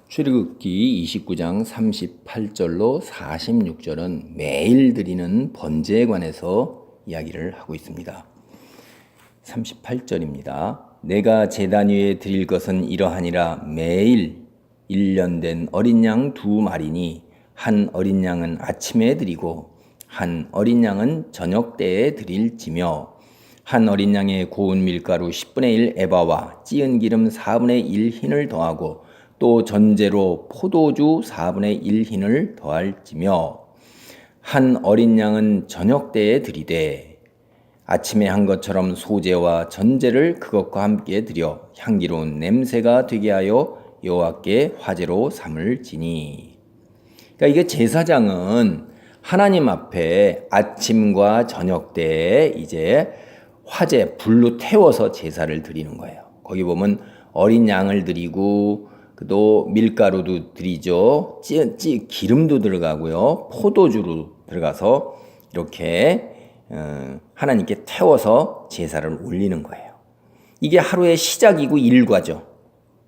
출애굽기 29장 38절로 46절은 매일 드리는 번제에 관해서 이야기를 하고 있습니다. 38절입니다. 내가 제단 위에 드릴 것은 이러하니라. 매일 1년 된 어린 양 2마리니 한 어린 양은 아침에 드리고 한 어린 양은 저녁 때에 드릴지며 한 어린 양에 고운 밀가루 10분의 1 에바와 찌은 기름 4분의 1 흰을 더하고 또 전제로 포도주 4분의 1 흰을 더할지며 한 어린 양은 저녁 때에 드리되 아침에 한 것처럼 소제와 전제를 그것과 함께 드려 향기로운 냄새가 되게 하여 여호와께 화제로 삼을지니. 그러니까 이게 제사장은 하나님 앞에 아침과 저녁 때에 이제 화제 불로 태워서 제사를 드리는 거예요. 거기 보면 어린 양을 드리고 또 밀가루도 드리죠. 기름도 들어가고요. 포도주로 들어가서 이렇게 하나님께 태워서 제사를 올리는 거예요. 이게 하루의 시작이고 일과죠.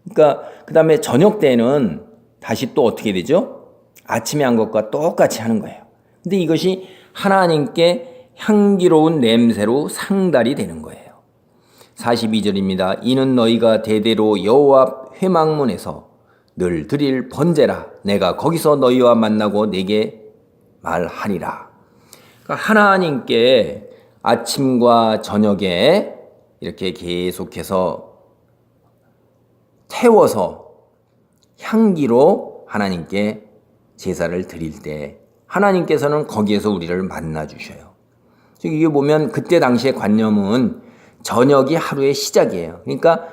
그러니까 그 다음에 저녁 때는 다시 또 어떻게 되죠? 아침에 한 것과 똑같이 하는 거예요. 근데 이것이 하나님께 향기로운 냄새로 상달이 되는 거예요. 42절입니다. 이는 너희가 대대로 여호와 앞 회막문에서 늘 드릴 번제라. 내가 거기서 너희와 만나고 내게 말하리라. 그러니까 하나님께 아침과 저녁에 이렇게 계속해서 태워서 향기로 하나님께 제사를 드릴 때 하나님께서는 거기에서 우리를 만나 주셔요. 즉 이게 보면 그때 당시의 관념은 저녁이 하루의 시작이에요. 그러니까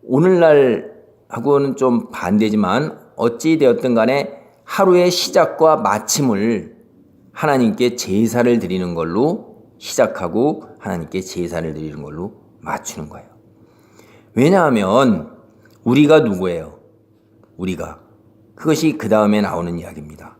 오늘날하고는 좀 반대지만 어찌 되었든 간에 하루의 시작과 마침을 하나님께 제사를 드리는 걸로 시작하고 하나님께 제사를 드리는 걸로 맞추는 거예요. 왜냐하면 우리가 누구예요? 우리가. 그것이 그 다음에 나오는 이야기입니다.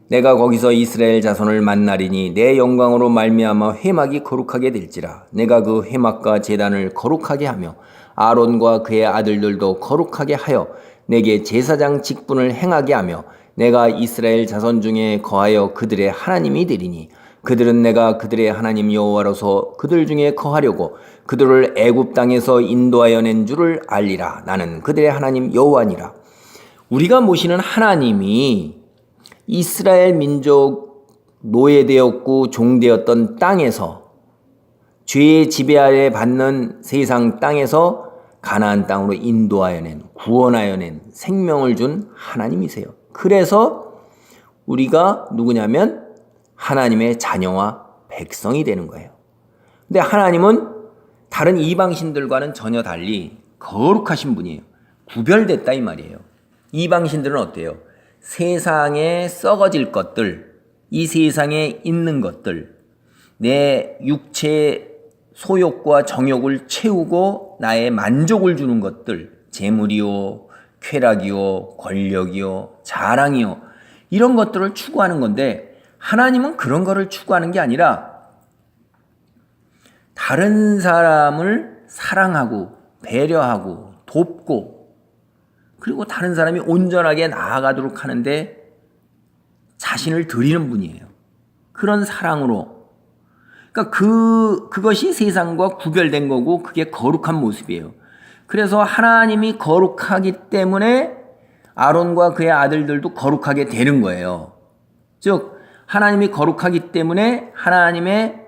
내가 거기서 이스라엘 자손을 만나리니 내 영광으로 말미암아 회막이 거룩하게 될지라. 내가 그 회막과 제단을 거룩하게 하며 아론과 그의 아들들도 거룩하게 하여 내게 제사장 직분을 행하게 하며 내가 이스라엘 자손 중에 거하여 그들의 하나님이 되리니 그들은 내가 그들의 하나님 여호와로서 그들 중에 거하려고 그들을 애굽 땅에서 인도하여 낸 줄을 알리라. 나는 그들의 하나님 여호와니라. 우리가 모시는 하나님이 이스라엘 민족 노예되었고 종되었던 땅에서 죄의 지배 아래 받는 세상 땅에서 가나안 땅으로 인도하여 낸, 구원하여 낸 생명을 준 하나님이세요. 그래서 우리가 누구냐면 하나님의 자녀와 백성이 되는 거예요. 근데 하나님은 다른 이방신들과는 전혀 달리 거룩하신 분이에요. 구별됐다 이 말이에요. 이방신들은 어때요? 세상에 썩어질 것들, 이 세상에 있는 것들, 내 육체의 소욕과 정욕을 채우고 나의 만족을 주는 것들, 재물이요, 쾌락이요, 권력이요, 자랑이요, 이런 것들을 추구하는 건데 하나님은 그런 거를 추구하는 게 아니라 다른 사람을 사랑하고 배려하고 돕고 그리고 다른 사람이 온전하게 나아가도록 하는데 자신을 드리는 분이에요. 그런 사랑으로. 그러니까 그것이 세상과 구별된 거고 그게 거룩한 모습이에요. 그래서 하나님이 거룩하기 때문에 아론과 그의 아들들도 거룩하게 되는 거예요. 즉 하나님이 거룩하기 때문에 하나님의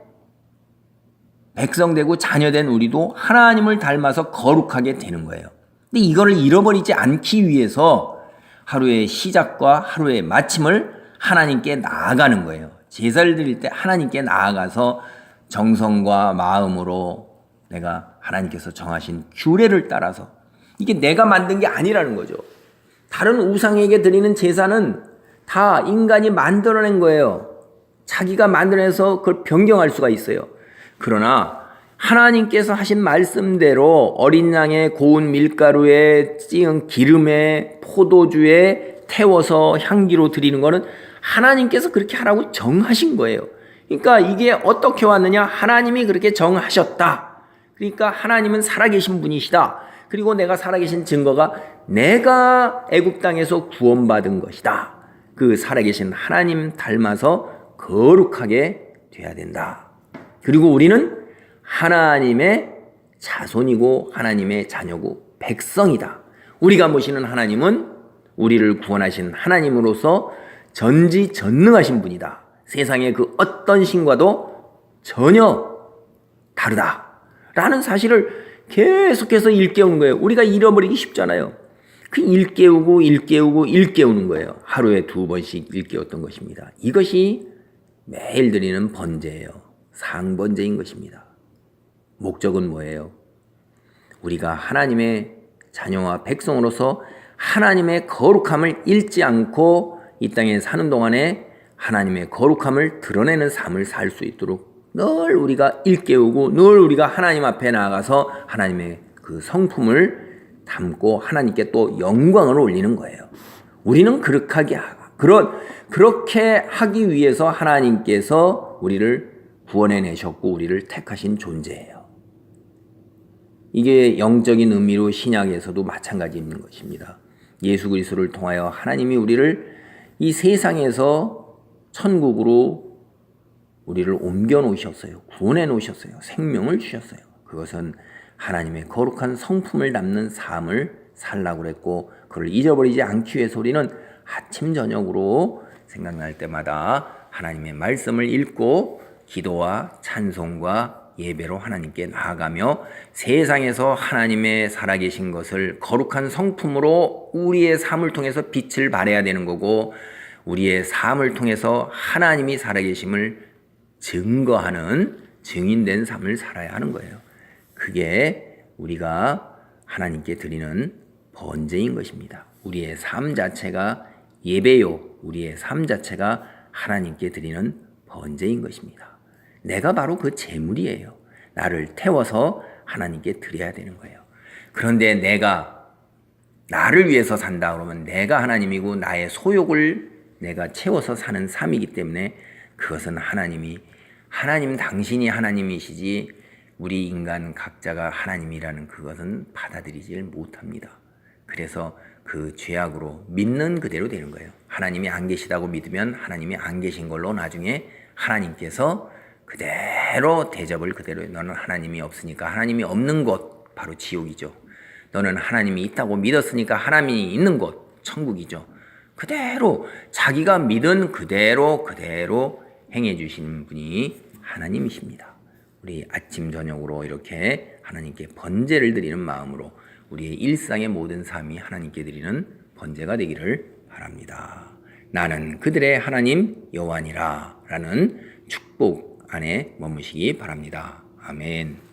백성되고 자녀된 우리도 하나님을 닮아서 거룩하게 되는 거예요. 근데 이거를 잃어버리지 않기 위해서 하루의 시작과 하루의 마침을 하나님께 나아가는 거예요. 제사를 드릴 때 하나님께 나아가서 정성과 마음으로 내가 하나님께서 정하신 규례를 따라서 이게 내가 만든 게 아니라는 거죠. 다른 우상에게 드리는 제사는 다 인간이 만들어낸 거예요. 자기가 만들어내서 그걸 변경할 수가 있어요. 그러나 하나님께서 하신 말씀대로 어린 양의 고운 밀가루에 찌은 기름에 포도주에 태워서 향기로 드리는 거는 하나님께서 그렇게 하라고 정하신 거예요. 그러니까 이게 어떻게 왔느냐? 하나님이 그렇게 정하셨다. 그러니까 하나님은 살아계신 분이시다. 그리고 내가 살아계신 증거가 내가 애굽 땅에서 구원받은 것이다. 그 살아계신 하나님 닮아서 거룩하게 돼야 된다. 그리고 우리는 하나님의 자손이고 하나님의 자녀고 백성이다. 우리가 모시는 하나님은 우리를 구원하신 하나님으로서 전지전능하신 분이다. 세상의 그 어떤 신과도 전혀 다르다. 라는 사실을 계속해서 일깨우는 거예요. 우리가 잃어버리기 쉽잖아요. 그 일깨우는 거예요. 하루에 2번씩 일깨웠던 것입니다. 이것이 매일 드리는 번제예요. 상번제인 것입니다. 목적은 뭐예요? 우리가 하나님의 자녀와 백성으로서 하나님의 거룩함을 잃지 않고 이 땅에 사는 동안에 하나님의 거룩함을 드러내는 삶을 살 수 있도록 늘 우리가 일깨우고 늘 우리가 하나님 앞에 나아가서 하나님의 그 성품을 담고 하나님께 또 영광을 올리는 거예요. 우리는 그렇게 하기 위해서 하나님께서 우리를 구원해내셨고 우리를 택하신 존재예요. 이게 영적인 의미로 신약에서도 마찬가지인 것입니다. 예수 그리스도를 통하여 하나님이 우리를 이 세상에서 천국으로 우리를 옮겨 놓으셨어요. 구원해 놓으셨어요. 생명을 주셨어요. 그것은 하나님의 거룩한 성품을 담는 삶을 살라고 그랬고 그걸 잊어버리지 않기 위해서 우리는 아침 저녁으로 생각날 때마다 하나님의 말씀을 읽고 기도와 찬송과 예배로 하나님께 나아가며 세상에서 하나님의 살아계신 것을 거룩한 성품으로 우리의 삶을 통해서 빛을 발해야 되는 거고 우리의 삶을 통해서 하나님이 살아계심을 증거하는 증인된 삶을 살아야 하는 거예요. 그게 우리가 하나님께 드리는 번제인 것입니다. 우리의 삶 자체가 예배요. 우리의 삶 자체가 하나님께 드리는 번제인 것입니다. 내가 바로 그 제물이에요. 나를 태워서 하나님께 드려야 되는 거예요. 그런데 내가 나를 위해서 산다 그러면 내가 하나님이고 나의 소욕을 내가 채워서 사는 삶이기 때문에 그것은 하나님 당신이 하나님이시지 우리 인간 각자가 하나님이라는 그것은 받아들이질 못합니다. 그래서 그 죄악으로 믿는 그대로 되는 거예요. 하나님이 안 계시다고 믿으면 하나님이 안 계신 걸로 나중에 하나님께서 그대로 대접을 그대로 해요. 너는 하나님이 없으니까 하나님이 없는 곳 바로 지옥이죠. 너는 하나님이 있다고 믿었으니까 하나님이 있는 곳 천국이죠. 그대로 자기가 믿은 그대로 행해 주시는 분이 하나님이십니다. 우리 아침 저녁으로 이렇게 하나님께 번제를 드리는 마음으로 우리의 일상의 모든 삶이 하나님께 드리는 번제가 되기를 바랍니다. 나는 그들의 하나님 여호와니라 라는 축복 안에 머무시기 바랍니다. 아멘.